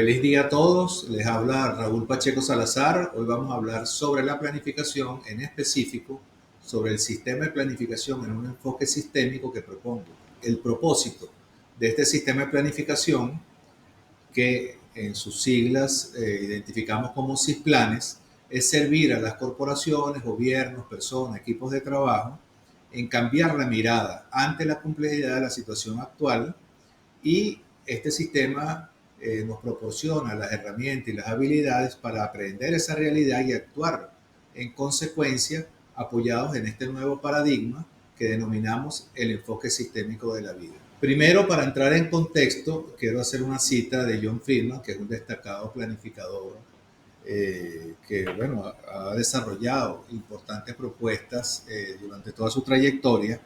Feliz día a todos, les habla Raúl Pacheco Salazar. Hoy vamos a hablar sobre la planificación, en específico sobre el sistema de planificación en un enfoque sistémico que propongo. El propósito de este sistema de planificación, que en sus siglas identificamos como CISPLANES, es servir a las corporaciones, gobiernos, personas, equipos de trabajo en cambiar la mirada ante la complejidad de la situación actual, y este sistema nos proporciona las herramientas y las habilidades para aprender esa realidad y actuar en consecuencia, apoyados en este nuevo paradigma que denominamos el enfoque sistémico de la vida. Primero, para entrar en contexto, quiero hacer una cita de John Friedman, que es un destacado planificador que bueno, ha desarrollado importantes propuestas durante toda su trayectoria,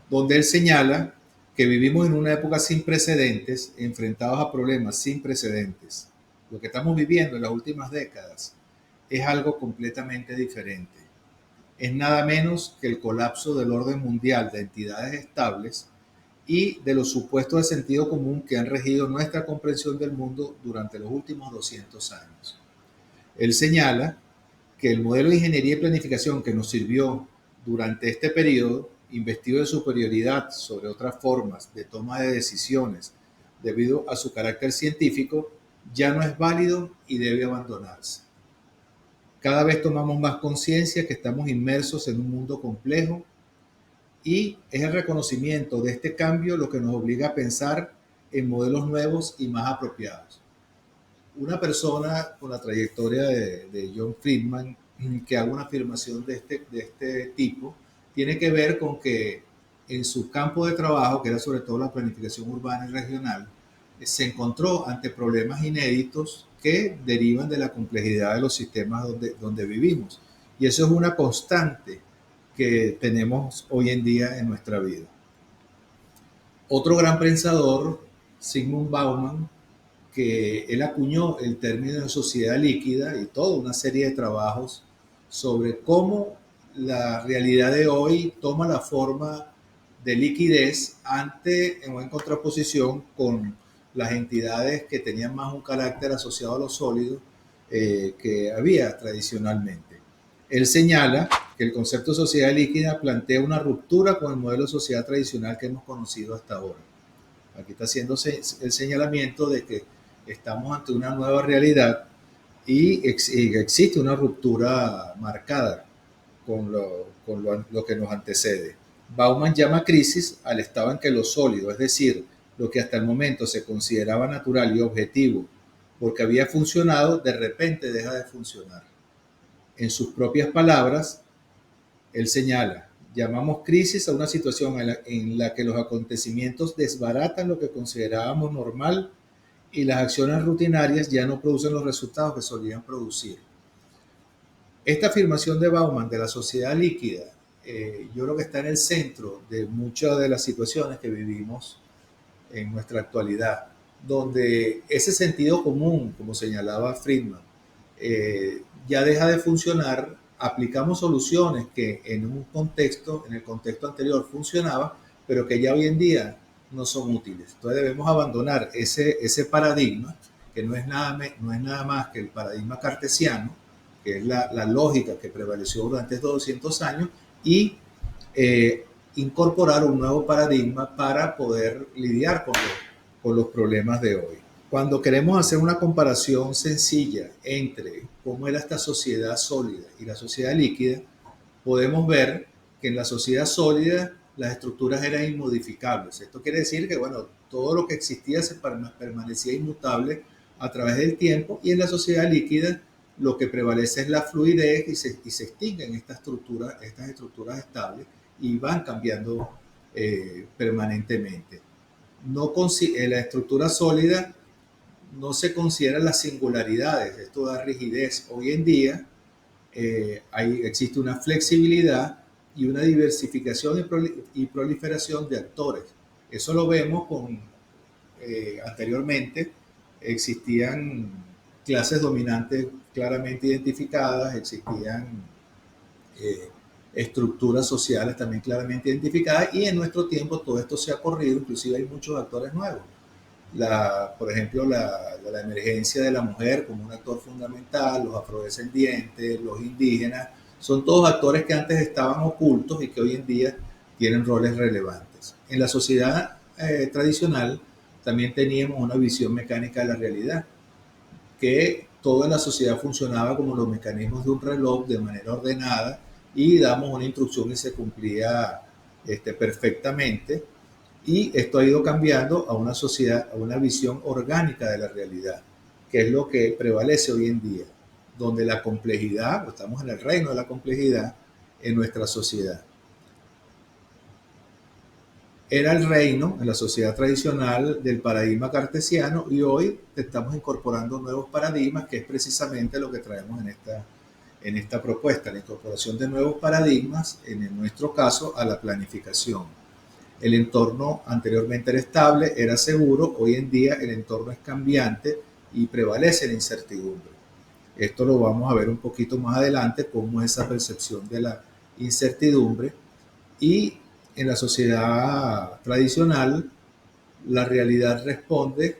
donde él señala que vivimos en una época sin precedentes, enfrentados a problemas sin precedentes. Lo que estamos viviendo en las últimas décadas es algo completamente diferente. Es nada menos que el colapso del orden mundial de entidades estables y de los supuestos de sentido común que han regido nuestra comprensión del mundo durante los últimos 200 años. Él señala que el modelo de ingeniería y planificación que nos sirvió durante este periodo, investido de superioridad sobre otras formas de toma de decisiones debido a su carácter científico, ya no es válido y debe abandonarse. Cada vez tomamos más conciencia que estamos inmersos en un mundo complejo, y es el reconocimiento de este cambio lo que nos obliga a pensar en modelos nuevos y más apropiados. Una persona con la trayectoria de John Friedman que haga una afirmación de este tipo tiene que ver con que en su campo de trabajo, que era sobre todo la planificación urbana y regional, se encontró ante problemas inéditos que derivan de la complejidad de los sistemas donde vivimos. Y eso es una constante que tenemos hoy en día en nuestra vida. Otro gran pensador, Zygmunt Bauman, que él acuñó el término de sociedad líquida y toda una serie de trabajos sobre cómo la realidad de hoy toma la forma de liquidez en contraposición con las entidades que tenían más un carácter asociado a lo sólido que había tradicionalmente. Él señala que el concepto de sociedad líquida plantea una ruptura con el modelo de sociedad tradicional que hemos conocido hasta ahora. Aquí está haciéndose el señalamiento de que estamos ante una nueva realidad y existe una ruptura marcada con lo que nos antecede. Bauman llama crisis al estado en que lo sólido, es decir, lo que hasta el momento se consideraba natural y objetivo porque había funcionado, de repente deja de funcionar. En sus propias palabras, él señala: llamamos crisis a una situación en la que los acontecimientos desbaratan lo que considerábamos normal y las acciones rutinarias ya no producen los resultados que solían producir. Esta afirmación de Bauman de la sociedad líquida, yo creo que está en el centro de muchas de las situaciones que vivimos en nuestra actualidad, donde ese sentido común, como señalaba Friedman, ya deja de funcionar. Aplicamos soluciones que en el contexto anterior funcionaban, pero que ya hoy en día no son útiles. Entonces debemos abandonar ese paradigma, que no es nada más que el paradigma cartesiano, que es la lógica que prevaleció durante estos 200 años, y incorporar un nuevo paradigma para poder lidiar con los problemas de hoy. Cuando queremos hacer una comparación sencilla entre cómo era esta sociedad sólida y la sociedad líquida, podemos ver que en la sociedad sólida las estructuras eran inmodificables. Esto quiere decir que bueno, todo lo que existía permanecía inmutable a través del tiempo, y en la sociedad líquida lo que prevalece es la fluidez y se extinguen estas estructuras estables y van cambiando permanentemente. La estructura sólida no se consideran las singularidades, esto da rigidez. Hoy en día existe una flexibilidad y una diversificación y proliferación de actores. Eso lo vemos anteriormente existían clases dominantes claramente identificadas, existían estructuras sociales también claramente identificadas, y en nuestro tiempo todo esto se ha corrido, inclusive hay muchos actores nuevos. por ejemplo, la emergencia de la mujer como un actor fundamental, los afrodescendientes, los indígenas, son todos actores que antes estaban ocultos y que hoy en día tienen roles relevantes. En la sociedad tradicional también teníamos una visión mecánica de la realidad, que toda la sociedad funcionaba como los mecanismos de un reloj de manera ordenada y damos una instrucción y se cumplía perfectamente. Y esto ha ido cambiando a una sociedad, a una visión orgánica de la realidad, que es lo que prevalece hoy en día, donde la complejidad, estamos en el reino de la complejidad en nuestra sociedad. Era el reino en la sociedad tradicional del paradigma cartesiano y hoy estamos incorporando nuevos paradigmas, que es precisamente lo que traemos en esta propuesta, la incorporación de nuevos paradigmas, en nuestro caso, a la planificación. El entorno anteriormente era estable, era seguro, hoy en día el entorno es cambiante y prevalece la incertidumbre. Esto lo vamos a ver un poquito más adelante, cómo es esa percepción de la incertidumbre. Y en la sociedad tradicional, la realidad responde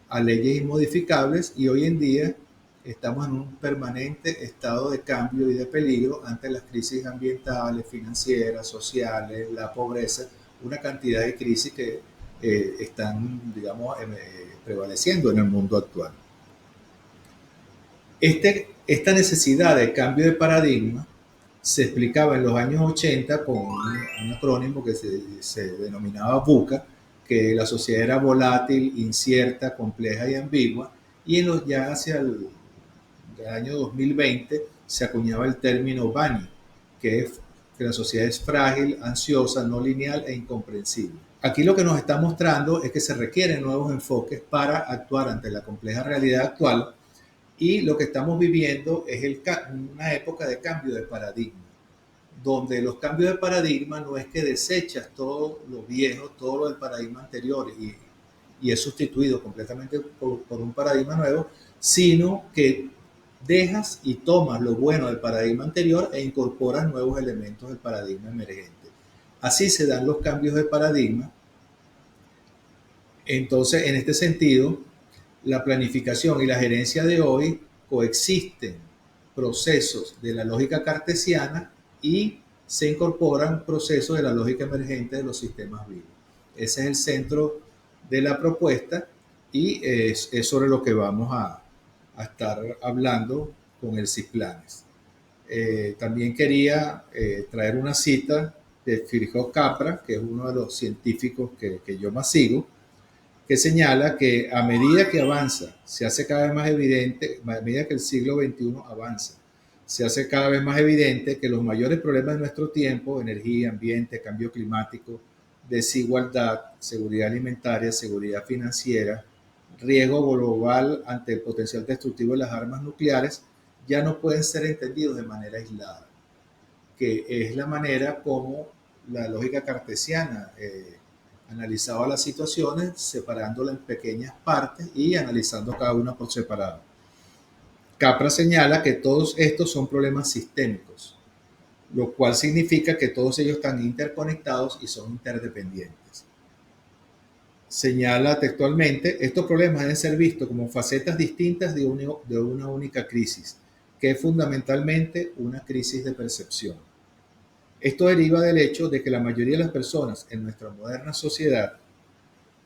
a leyes inmodificables y hoy en día estamos en un permanente estado de cambio y de peligro ante las crisis ambientales, financieras, sociales, la pobreza, una cantidad de crisis que están, digamos, prevaleciendo en el mundo actual. Esta necesidad de cambio de paradigma se explicaba en los años 80 con un acrónimo que se denominaba VUCA, que la sociedad era volátil, incierta, compleja y ambigua, y ya hacia el año 2020 se acuñaba el término BANI, que es que la sociedad es frágil, ansiosa, no lineal e incomprensible. Aquí lo que nos está mostrando es que se requieren nuevos enfoques para actuar ante la compleja realidad actual, y lo que estamos viviendo es una época de cambio de paradigma, donde los cambios de paradigma no es que desechas todo lo viejo, todo lo del paradigma anterior y es sustituido completamente por un paradigma nuevo, sino que dejas y tomas lo bueno del paradigma anterior e incorporas nuevos elementos del paradigma emergente. Así se dan los cambios de paradigma. Entonces, en este sentido, la planificación y la gerencia de hoy coexisten procesos de la lógica cartesiana y se incorporan procesos de la lógica emergente de los sistemas vivos. Ese es el centro de la propuesta y es sobre lo que vamos a estar hablando con el CISPLANES. También quería traer una cita de Firjo Capra, que es uno de los científicos que yo más sigo, que señala que a medida que avanza, se hace cada vez más evidente, a medida que el siglo XXI avanza, se hace cada vez más evidente que los mayores problemas de nuestro tiempo, energía, ambiente, cambio climático, desigualdad, seguridad alimentaria, seguridad financiera, riesgo global ante el potencial destructivo de las armas nucleares, ya no pueden ser entendidos de manera aislada, que es la manera como la lógica cartesiana analizaba las situaciones, separándolas en pequeñas partes y analizando cada una por separado. Capra señala que todos estos son problemas sistémicos, lo cual significa que todos ellos están interconectados y son interdependientes. Señala textualmente, estos problemas deben ser vistos como facetas distintas de una única crisis, que es fundamentalmente una crisis de percepción. Esto deriva del hecho de que la mayoría de las personas en nuestra moderna sociedad,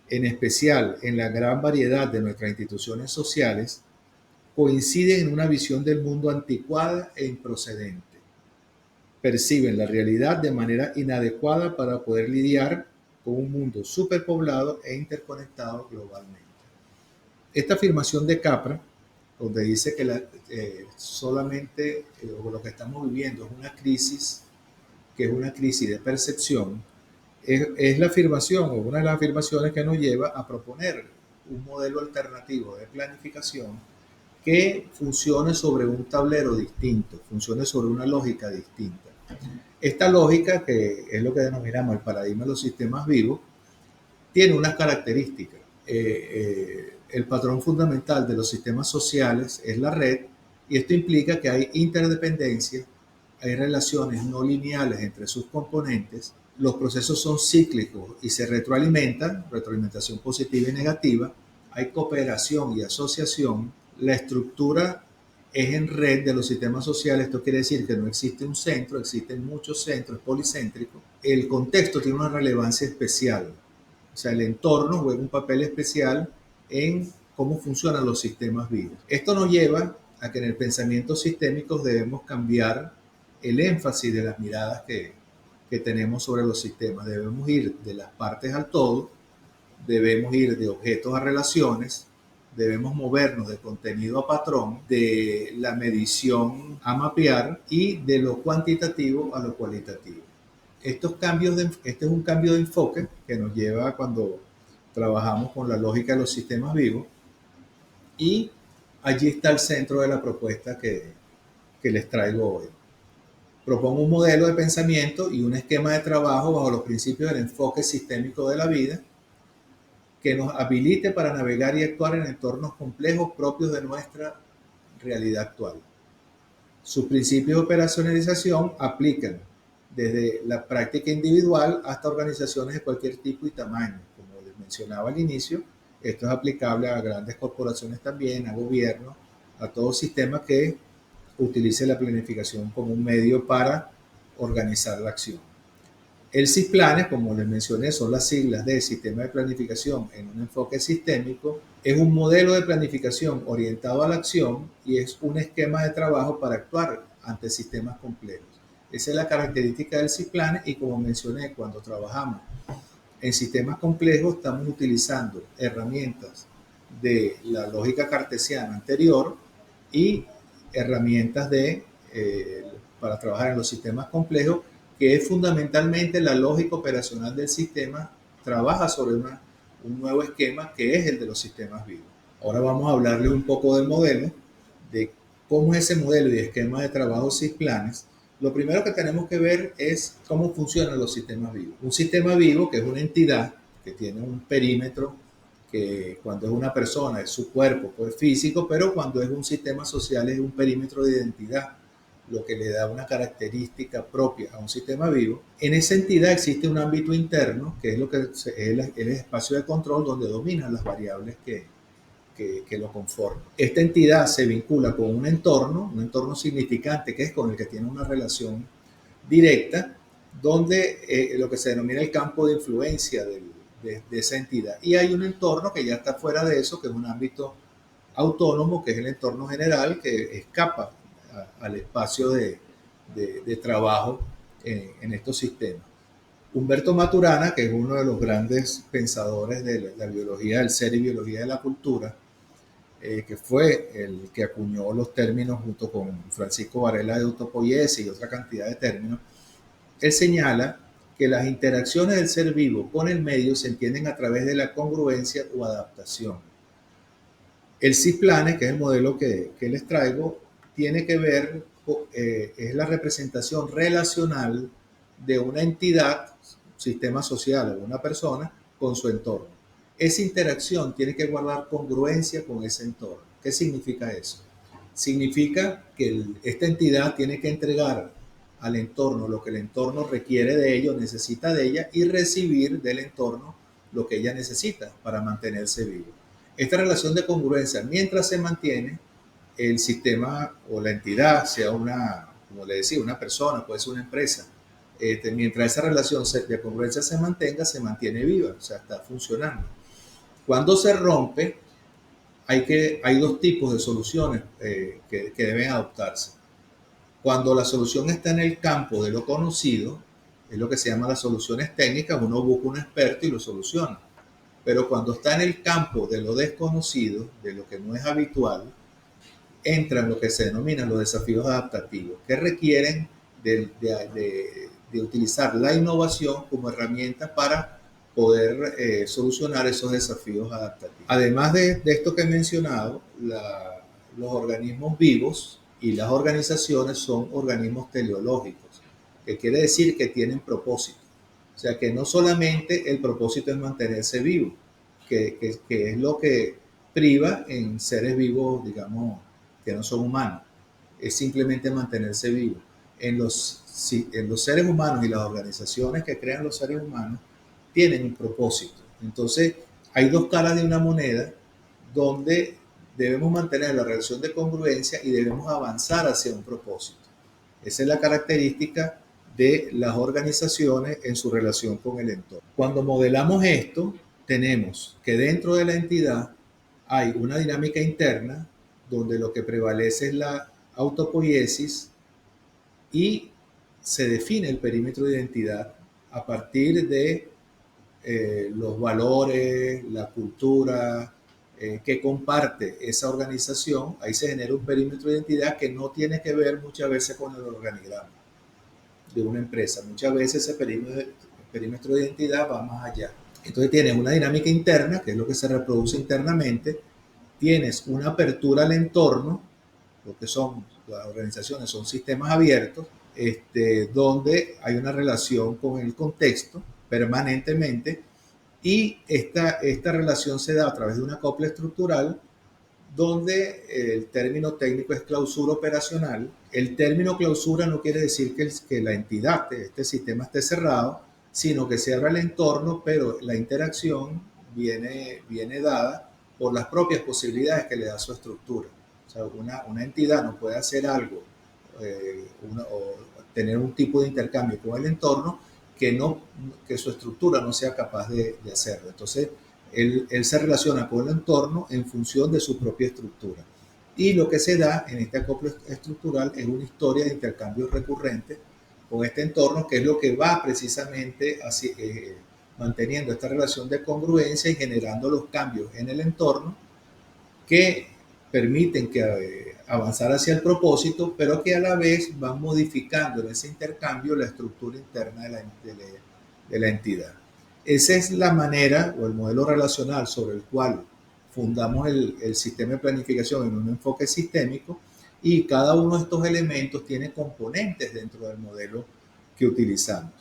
en especial en la gran variedad de nuestras instituciones sociales, coinciden en una visión del mundo anticuada e improcedente. Perciben la realidad de manera inadecuada para poder lidiar con un mundo superpoblado e interconectado globalmente. Esta afirmación de Capra, donde dice que solamente lo que estamos viviendo es una crisis, que es una crisis de percepción, es la afirmación o una de las afirmaciones que nos lleva a proponer un modelo alternativo de planificación que funcione sobre un tablero distinto, funcione sobre una lógica distinta. Esta lógica, que es lo que denominamos el paradigma de los sistemas vivos, tiene unas características. El patrón fundamental de los sistemas sociales es la red, y esto implica que hay interdependencia, hay relaciones no lineales entre sus componentes, los procesos son cíclicos y se retroalimentan, retroalimentación positiva y negativa, hay cooperación y asociación, la estructura es en red de los sistemas sociales. Esto quiere decir que no existe un centro, existen muchos centros, es policéntrico. El contexto tiene una relevancia especial. O sea, el entorno juega un papel especial en cómo funcionan los sistemas vivos. Esto nos lleva a que en el pensamiento sistémico debemos cambiar el énfasis de las miradas que tenemos sobre los sistemas. Debemos ir de las partes al todo, debemos ir de objetos a relaciones, debemos movernos de contenido a patrón, de la medición a mapear y de lo cuantitativo a lo cualitativo. Este es un cambio de enfoque que nos lleva cuando trabajamos con la lógica de los sistemas vivos, y allí está el centro de la propuesta que les traigo hoy. Propongo un modelo de pensamiento y un esquema de trabajo bajo los principios del enfoque sistémico de la vida que nos habilite para navegar y actuar en entornos complejos propios de nuestra realidad actual. Sus principios de operacionalización aplican desde la práctica individual hasta organizaciones de cualquier tipo y tamaño. Como les mencionaba al inicio, esto es aplicable a grandes corporaciones también, a gobiernos, a todo sistema que utilice la planificación como un medio para organizar la acción. El CISPLANES, como les mencioné, son las siglas de Sistema de Planificación en un enfoque sistémico. Es un modelo de planificación orientado a la acción y es un esquema de trabajo para actuar ante sistemas complejos. Esa es la característica del CISPLANES, y como mencioné, cuando trabajamos en sistemas complejos estamos utilizando herramientas de la lógica cartesiana anterior y herramientas para trabajar en los sistemas complejos, que es fundamentalmente la lógica operacional del sistema, trabaja sobre un nuevo esquema que es el de los sistemas vivos. Ahora vamos a hablarles un poco del modelo, de cómo es ese modelo y esquema de trabajo CISPLANES. Lo primero que tenemos que ver es cómo funcionan los sistemas vivos. Un sistema vivo, que es una entidad que tiene un perímetro, que cuando es una persona es su cuerpo, pues físico, pero cuando es un sistema social es un perímetro de identidad, lo que le da una característica propia a un sistema vivo. En esa entidad existe un ámbito interno, que es lo que es el espacio de control donde dominan las variables que lo conforman. Esta entidad se vincula con un entorno significante, que es con el que tiene una relación directa, donde lo que se denomina el campo de influencia de esa entidad. Y hay un entorno que ya está fuera de eso, que es un ámbito autónomo, que es el entorno general, que escapa al espacio de trabajo en estos sistemas. Humberto Maturana, que es uno de los grandes pensadores de la biología del ser y biología de la cultura, que fue el que acuñó los términos junto con Francisco Varela de Autopoiese y otra cantidad de términos, él señala que las interacciones del ser vivo con el medio se entienden a través de la congruencia o adaptación. El CISPLANES, que es el modelo que les traigo, tiene que ver, es la representación relacional de una entidad, sistema social o una persona, con su entorno. Esa interacción tiene que guardar congruencia con ese entorno. ¿Qué significa eso? Significa que esta entidad tiene que entregar al entorno lo que el entorno requiere de ello, necesita de ella, y recibir del entorno lo que ella necesita para mantenerse vivo. Esta relación de congruencia, mientras se mantiene, el sistema o la entidad, sea una, como le decía, una persona, puede ser una empresa, mientras esa relación de congruencia se mantiene viva, o sea, está funcionando. Cuando se rompe, hay dos tipos de soluciones que deben adoptarse. Cuando la solución está en el campo de lo conocido, es lo que se llama las soluciones técnicas, uno busca un experto y lo soluciona. Pero cuando está en el campo de lo desconocido, de lo que no es habitual, entran lo que se denominan los desafíos adaptativos, que requieren de utilizar la innovación como herramienta para poder solucionar esos desafíos adaptativos. Además de esto que he mencionado, los organismos vivos y las organizaciones son organismos teleológicos, que quiere decir que tienen propósito. O sea, que no solamente el propósito es mantenerse vivo, que es lo que priva en seres vivos, digamos, que no son humanos, es simplemente mantenerse vivo. En los seres humanos y las organizaciones que crean los seres humanos tienen un propósito. Entonces, hay dos caras de una moneda donde debemos mantener la relación de congruencia y debemos avanzar hacia un propósito. Esa es la característica de las organizaciones en su relación con el entorno. Cuando modelamos esto, tenemos que dentro de la entidad hay una dinámica interna donde lo que prevalece es la autopoiesis y se define el perímetro de identidad a partir de los valores, la cultura que comparte esa organización. Ahí se genera un perímetro de identidad que no tiene que ver muchas veces con el organigrama de una empresa. Muchas veces ese perímetro de identidad va más allá. Entonces tienes una dinámica interna, que es lo que se reproduce internamente, tienes una apertura al entorno, lo que son las organizaciones, son sistemas abiertos, donde hay una relación con el contexto permanentemente, y esta relación se da a través de una copla estructural donde el término técnico es clausura operacional. El término clausura no quiere decir que la entidad, este sistema esté cerrado, sino que se abra el entorno, pero la interacción viene dada por las propias posibilidades que le da su estructura. O sea, una entidad no puede hacer algo o tener un tipo de intercambio con el entorno que su estructura no sea capaz de hacerlo. Entonces, él se relaciona con el entorno en función de su propia estructura. Y lo que se da en este acoplo estructural es una historia de intercambios recurrentes con este entorno, que es lo que va precisamente así, manteniendo esta relación de congruencia y generando los cambios en el entorno que permiten que avanzar hacia el propósito, pero que a la vez van modificando en ese intercambio la estructura interna de la entidad. Esa es la manera o el modelo relacional sobre el cual fundamos el sistema de planificación en un enfoque sistémico, y cada uno de estos elementos tiene componentes dentro del modelo que utilizamos.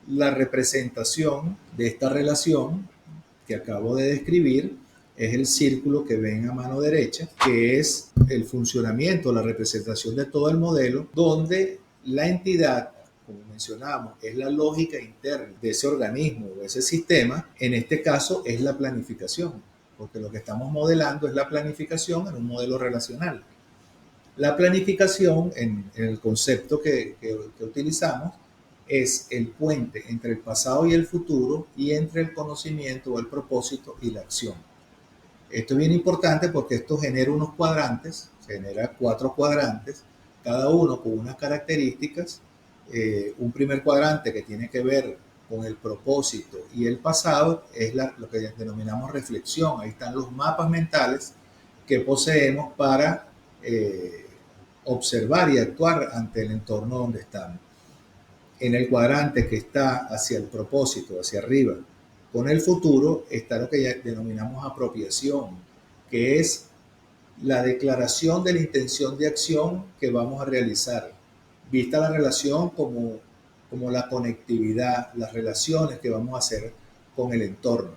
La representación de esta relación que acabo de describir es el círculo que ven a mano derecha, que es el funcionamiento, la representación de todo el modelo, donde la entidad, como mencionábamos, es la lógica interna de ese organismo o ese sistema. En este caso es la planificación, porque lo que estamos modelando es la planificación en un modelo relacional. La planificación, en el concepto que utilizamos, es el puente entre el pasado y el futuro, y entre el conocimiento o el propósito y la acción. Esto es bien importante porque esto genera unos cuadrantes, se genera 4 cuadrantes, cada uno con unas características. Un primer cuadrante que tiene que ver con el propósito y el pasado es lo que denominamos reflexión. Ahí están los mapas mentales que poseemos para observar y actuar ante el entorno donde estamos. En el cuadrante que está hacia el propósito, hacia arriba, con el futuro, está lo que ya denominamos apropiación, que es la declaración de la intención de acción que vamos a realizar, vista la relación como la conectividad, las relaciones que vamos a hacer con el entorno.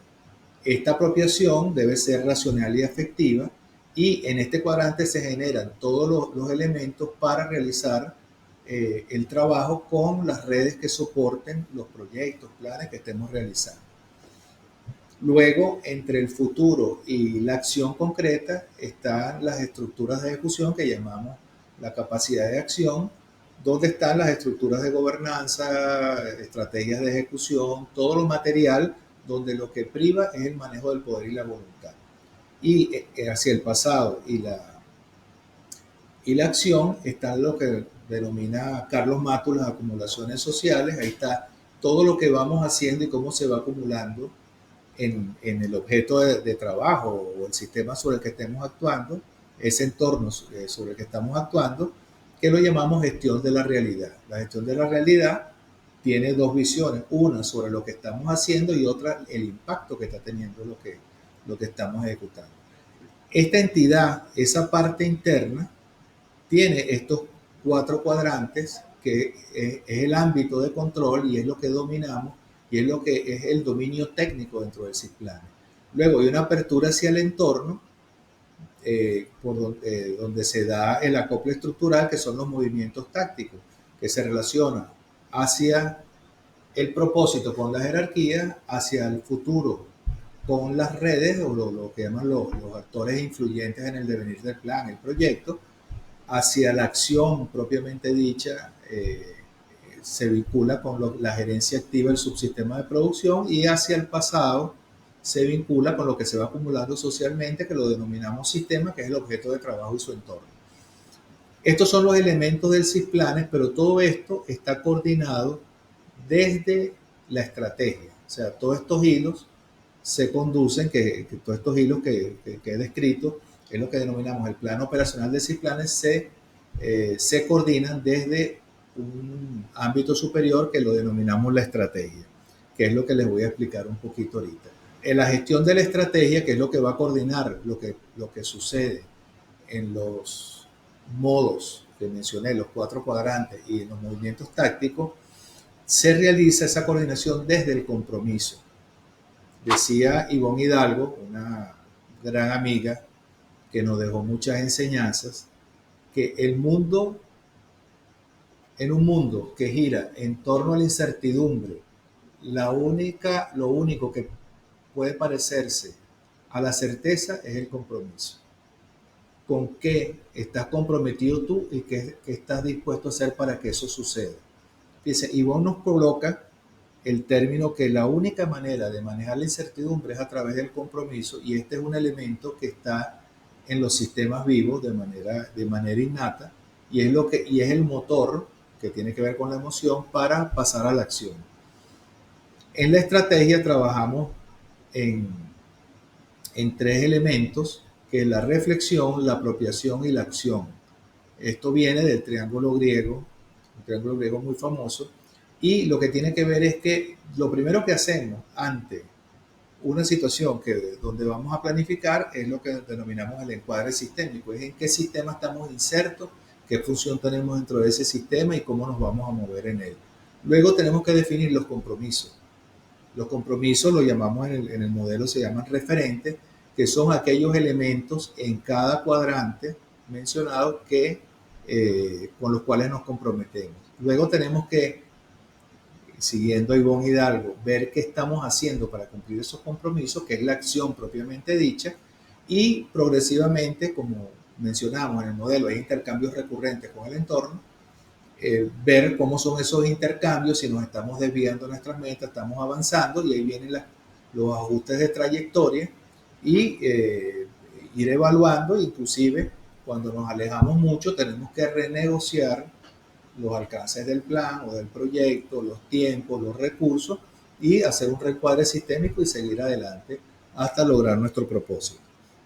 Esta apropiación debe ser racional y afectiva, y en este cuadrante se generan todos los elementos para realizar el trabajo con las redes que soporten los proyectos, planes que estemos realizando. Luego, entre el futuro y la acción concreta, están las estructuras de ejecución que llamamos la capacidad de acción, donde están las estructuras de gobernanza, estrategias de ejecución, todo lo material, donde lo que priva es el manejo del poder y la voluntad. Y hacia el pasado y la acción está lo que denomina Carlos Matus las acumulaciones sociales. Ahí está todo lo que vamos haciendo y cómo se va acumulando en el objeto de trabajo o el sistema sobre el que estemos actuando, ese entorno sobre el que estamos actuando, que lo llamamos gestión de la realidad. La gestión de la realidad tiene 2 visiones, una sobre lo que estamos haciendo y otra el impacto que está teniendo lo que estamos ejecutando. Esta entidad, esa parte interna, tiene estos 4 cuadrantes que es el ámbito de control y es lo que dominamos, y es lo que es el dominio técnico dentro del CISPLAN. Luego hay una apertura hacia el entorno, donde se da el acople estructural, que son los movimientos tácticos, que se relacionan hacia el propósito con la jerarquía, hacia el futuro con las redes o lo que llaman los actores influyentes en el devenir del plan, el proyecto, hacia la acción propiamente dicha. Se vincula con la gerencia activa del subsistema de producción, y hacia el pasado se vincula con lo que se va acumulando socialmente, que lo denominamos sistema, que es el objeto de trabajo y su entorno. Estos son los elementos del CISPLANET, pero todo esto está coordinado desde la estrategia. O sea, todos estos hilos se conducen, que todos estos hilos que he descrito, es lo que denominamos el plan operacional de CISPLANET, se coordinan desde un ámbito superior que lo denominamos la estrategia, que es lo que les voy a explicar un poquito ahorita. En la gestión de la estrategia, que es lo que va a coordinar lo que sucede en los modos que mencioné, los 4 cuadrantes y en los movimientos tácticos, se realiza esa coordinación desde el compromiso. Decía Ivonne Hidalgo, una gran amiga que nos dejó muchas enseñanzas, que en un mundo que gira en torno a la incertidumbre, lo único que puede parecerse a la certeza es el compromiso. ¿Con qué estás comprometido tú y qué estás dispuesto a hacer para que eso suceda? Dice, Ivonne nos coloca el término que la única manera de manejar la incertidumbre es a través del compromiso, y este es un elemento que está en los sistemas vivos de manera innata, y es el motor que tiene que ver con la emoción para pasar a la acción. En la estrategia trabajamos en, en 3 elementos, que es la reflexión, la apropiación y la acción. Esto viene del triángulo griego, un triángulo griego muy famoso, y lo que tiene que ver es que lo primero que hacemos ante una situación donde vamos a planificar es lo que denominamos el encuadre sistémico, es en qué sistema estamos insertos, qué función tenemos dentro de ese sistema y cómo nos vamos a mover en él. Luego tenemos que definir los compromisos. Los compromisos lo llamamos en el modelo, se llaman referentes, que son aquellos elementos en cada cuadrante mencionado con los cuales nos comprometemos. Luego tenemos que, siguiendo a Ivonne Hidalgo, ver qué estamos haciendo para cumplir esos compromisos, que es la acción propiamente dicha, y progresivamente, como mencionamos en el modelo, hay intercambios recurrentes con el entorno, ver cómo son esos intercambios, si nos estamos desviando de nuestras metas, estamos avanzando, y ahí vienen los ajustes de trayectoria, y ir evaluando. Inclusive cuando nos alejamos mucho tenemos que renegociar los alcances del plan o del proyecto, los tiempos, los recursos, y hacer un recuadre sistémico y seguir adelante hasta lograr nuestro propósito.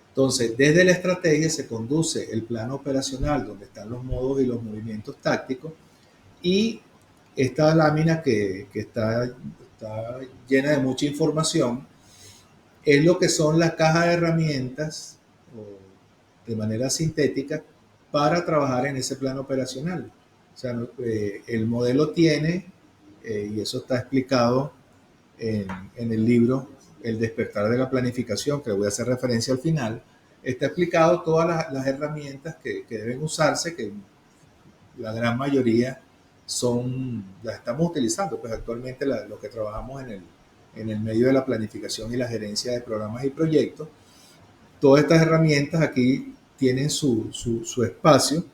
Entonces, desde la estrategia se conduce el plan operacional, donde están los modos y los movimientos tácticos, y esta lámina que está llena de mucha información es lo que son las cajas de herramientas, de manera sintética, para trabajar en ese plan operacional. O sea, el modelo tiene, y eso está explicado en el libro El despertar de la planificación, que voy a hacer referencia al final, está explicado todas las herramientas que deben usarse, que la gran mayoría las estamos utilizando, pues actualmente lo que trabajamos en el medio de la planificación y la gerencia de programas y proyectos. Todas estas herramientas aquí tienen su espacio.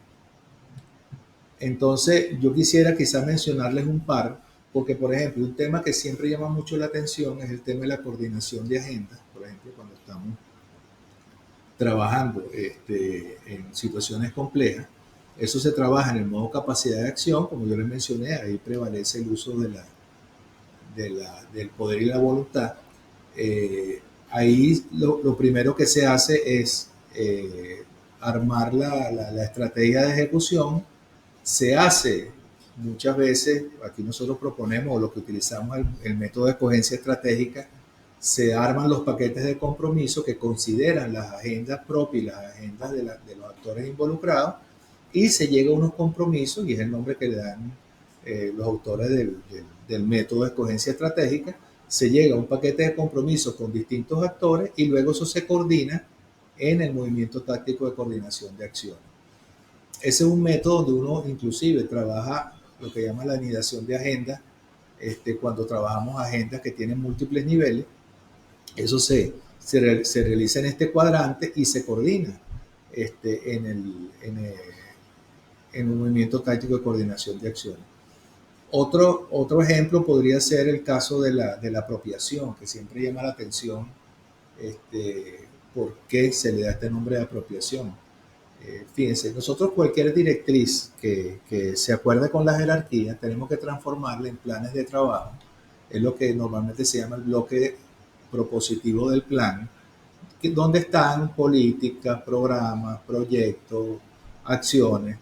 Entonces yo quisiera quizás mencionarles un par, porque por ejemplo un tema que siempre llama mucho la atención es el tema de la coordinación de agendas. Por ejemplo, cuando estamos trabajando en situaciones complejas, eso se trabaja en el modo capacidad de acción, como yo les mencioné, ahí prevalece el uso del poder y la voluntad. Ahí lo primero que se hace es armar la estrategia de ejecución. Se hace muchas veces, aquí nosotros proponemos, o lo que utilizamos el método de escogencia estratégica, se arman los paquetes de compromiso que consideran las agendas propias y las agendas de los actores involucrados, y se llega a unos compromisos, y es el nombre que le dan los autores del método de escogencia estratégica. Se llega a un paquete de compromisos con distintos actores, y luego eso se coordina en el movimiento táctico de coordinación de acciones. Ese es un método donde uno inclusive trabaja lo que llama la anidación de agendas, cuando trabajamos agendas que tienen múltiples niveles, Eso se realiza en este cuadrante y se coordina en un movimiento táctico de coordinación de acciones. Otro ejemplo podría ser el caso de la apropiación, que siempre llama la atención por qué se le da este nombre de apropiación. Fíjense, nosotros cualquier directriz que se acuerde con la jerarquía tenemos que transformarla en planes de trabajo. Es lo que normalmente se llama el bloque propositivo del plan, donde están políticas, programas, proyectos, acciones.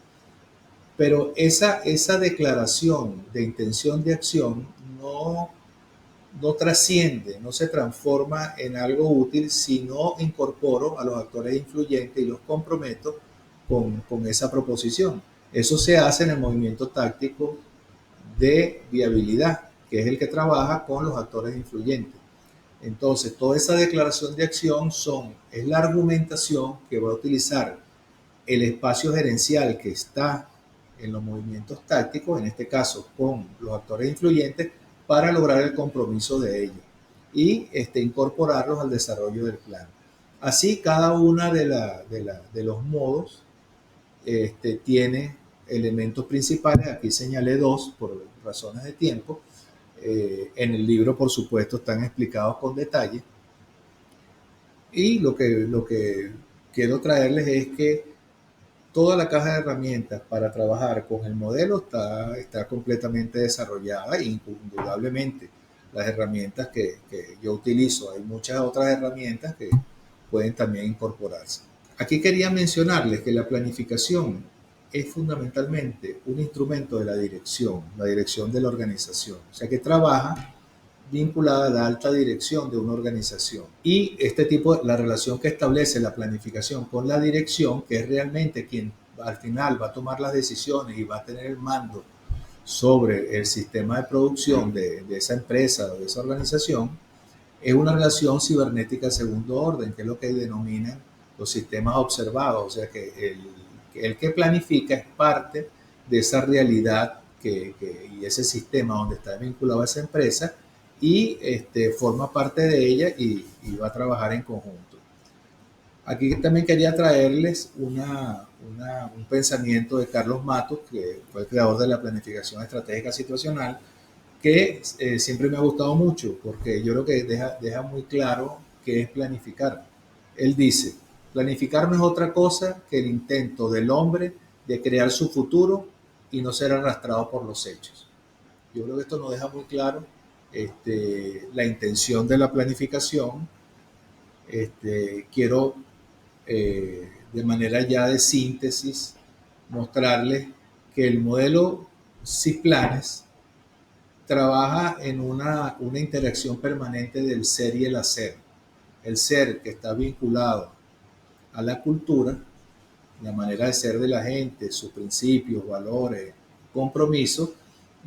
Pero esa declaración de intención de acción no trasciende, no se transforma en algo útil si no incorporo a los actores influyentes y los comprometo con esa proposición. Eso se hace en el movimiento táctico de viabilidad, que es el que trabaja con los actores influyentes. Entonces, toda esa declaración de acción es la argumentación que va a utilizar el espacio gerencial que está en los movimientos tácticos, en este caso con los actores influyentes, para lograr el compromiso de ellos y incorporarlos al desarrollo del plan. Así, cada una de los modos tiene elementos principales. Aquí señalé dos por razones de tiempo. En el libro, por supuesto, están explicados con detalle. Y lo que quiero traerles es que toda la caja de herramientas para trabajar con el modelo está completamente desarrollada, e indudablemente las herramientas que yo utilizo, hay muchas otras herramientas que pueden también incorporarse. Aquí quería mencionarles que la planificación es fundamentalmente un instrumento de la dirección de la organización, o sea que trabaja vinculada a la alta dirección de una organización. Y la relación que establece la planificación con la dirección, que es realmente quien al final va a tomar las decisiones y va a tener el mando sobre el sistema de producción de esa empresa o de esa organización, es una relación cibernética de segundo orden, que es lo que denominan los sistemas observados. O sea que el que planifica es parte de esa realidad y ese sistema donde está vinculado a esa empresa, y forma parte de ella y va a trabajar en conjunto. Aquí también quería traerles un pensamiento de Carlos Matos, que fue el creador de la planificación estratégica situacional, que siempre me ha gustado mucho, porque yo creo que deja muy claro qué es planificar. Él dice, planificar no es otra cosa que el intento del hombre de crear su futuro y no ser arrastrado por los hechos. Yo creo que esto nos deja muy claro la intención de la planificación. Quiero, de manera ya de síntesis, mostrarles que el modelo CISPLANES trabaja en una interacción permanente del ser y el hacer. El ser, que está vinculado a la cultura, la manera de ser de la gente, sus principios, valores, compromisos,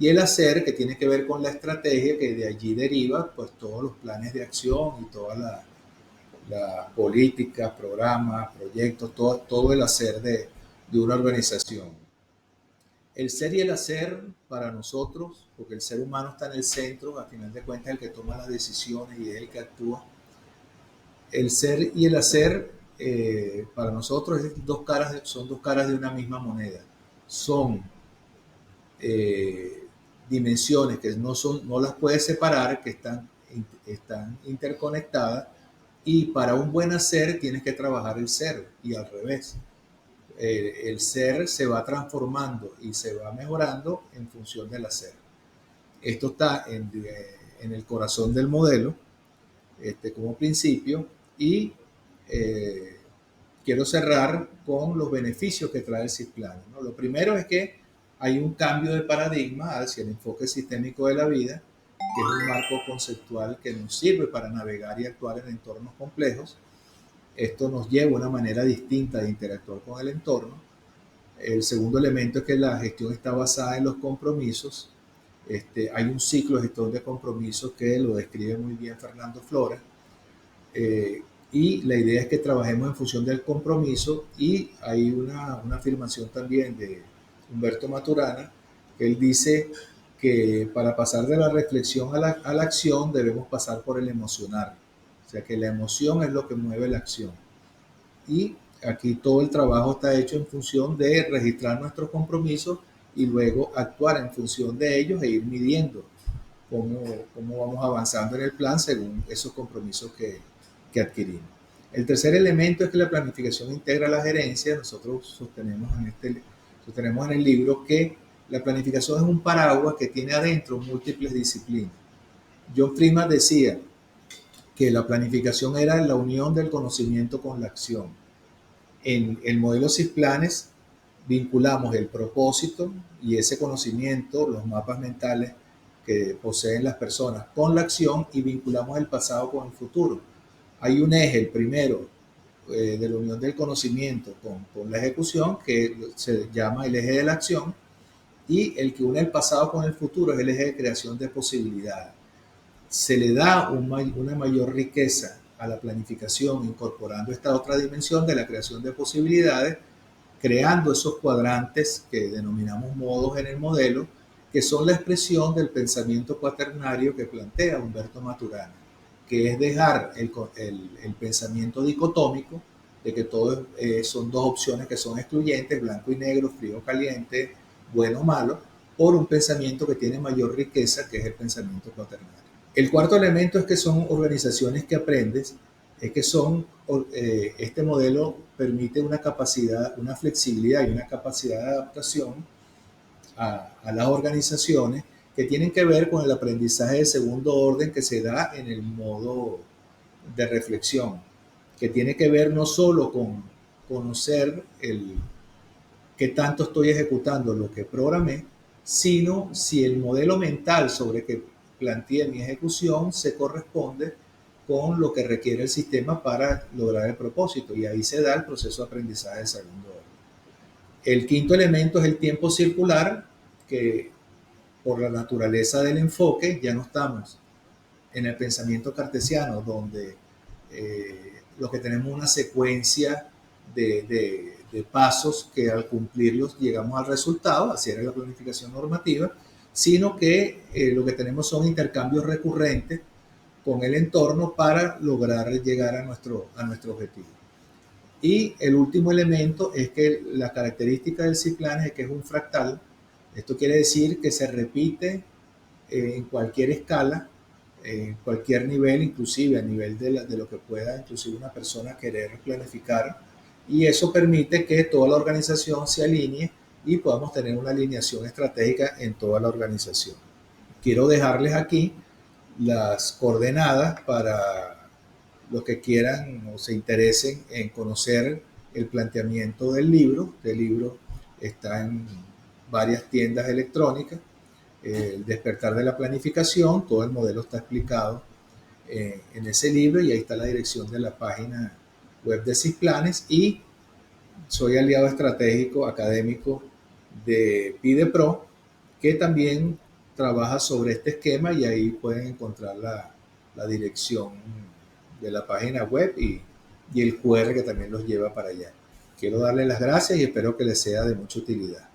y el hacer, que tiene que ver con la estrategia, que de allí deriva pues todos los planes de acción y todas las políticas, programas, proyectos, todo el hacer de una organización. El ser y el hacer para nosotros, porque el ser humano está en el centro, al final de cuentas es el que toma las decisiones y es el que actúa. El ser y el hacer para nosotros son dos caras de una misma moneda. Son dimensiones que no las puedes separar, que están interconectadas, y para un buen hacer tienes que trabajar el ser y al revés. El ser se va transformando y se va mejorando en función del hacer. Esto está en el corazón del modelo como principio, y quiero cerrar con los beneficios que trae el CISPLAN, ¿no? Lo primero es que hay un cambio de paradigma hacia el enfoque sistémico de la vida, que es un marco conceptual que nos sirve para navegar y actuar en entornos complejos. Esto nos lleva a una manera distinta de interactuar con el entorno. El segundo elemento es que la gestión está basada en los compromisos. Hay un ciclo de gestión de compromisos que lo describe muy bien Fernando Flores. Y la idea es que trabajemos en función del compromiso, y hay una afirmación también de Humberto Maturana, que él dice que para pasar de la reflexión a la acción debemos pasar por el emocionar. O sea que la emoción es lo que mueve la acción. Y aquí todo el trabajo está hecho en función de registrar nuestros compromisos y luego actuar en función de ellos e ir midiendo cómo vamos avanzando en el plan según esos compromisos que adquirimos. El tercer elemento es que la planificación integra la gerencia. Nosotros sostenemos en el libro que la planificación es un paraguas que tiene adentro múltiples disciplinas. John Friedman decía que la planificación era la unión del conocimiento con la acción. En el modelo CISPLANES vinculamos el propósito y ese conocimiento, los mapas mentales que poseen las personas con la acción y vinculamos el pasado con el futuro. Hay un eje, el primero, de la unión del conocimiento con la ejecución, que se llama el eje de la acción, y el que une el pasado con el futuro es el eje de creación de posibilidades. Se le da una mayor riqueza a la planificación incorporando esta otra dimensión de la creación de posibilidades, creando esos cuadrantes que denominamos modos en el modelo, que son la expresión del pensamiento cuaternario que plantea Humberto Maturana, que es dejar el pensamiento dicotómico de que todo son dos opciones que son excluyentes, blanco y negro, frío o caliente, bueno o malo, por un pensamiento que tiene mayor riqueza, que es el pensamiento cuaternario. El cuarto elemento es que son organizaciones que aprendes, es que este modelo permite una capacidad, una flexibilidad y una capacidad de adaptación a las organizaciones que tienen que ver con el aprendizaje de segundo orden que se da en el modo de reflexión, que tiene que ver no solo con conocer qué tanto estoy ejecutando lo que programé, sino si el modelo mental sobre que planteé mi ejecución se corresponde con lo que requiere el sistema para lograr el propósito. Y ahí se da el proceso de aprendizaje de segundo orden. El quinto elemento es el tiempo circular, que por la naturaleza del enfoque ya no estamos en el pensamiento cartesiano, donde lo que tenemos una secuencia de pasos que al cumplirlos llegamos al resultado, así era la planificación normativa, sino que lo que tenemos son intercambios recurrentes con el entorno para lograr llegar a nuestro objetivo. Y el último elemento es que la característica del C-Plan es que es un fractal. Esto quiere decir que se repite en cualquier escala, en cualquier nivel, inclusive a nivel de lo que pueda inclusive una persona querer planificar. Y eso permite que toda la organización se alinee y podamos tener una alineación estratégica en toda la organización. Quiero dejarles aquí las coordenadas para los que quieran o se interesen en conocer el planteamiento del libro. El libro está en varias tiendas electrónicas. El despertar de la planificación, todo el modelo está explicado en ese libro y ahí está la dirección de la página web de CISPLANES y soy aliado estratégico académico de PIDEPRO, que también trabaja sobre este esquema y ahí pueden encontrar la dirección de la página web y el QR que también los lleva para allá. Quiero darles las gracias y espero que les sea de mucha utilidad.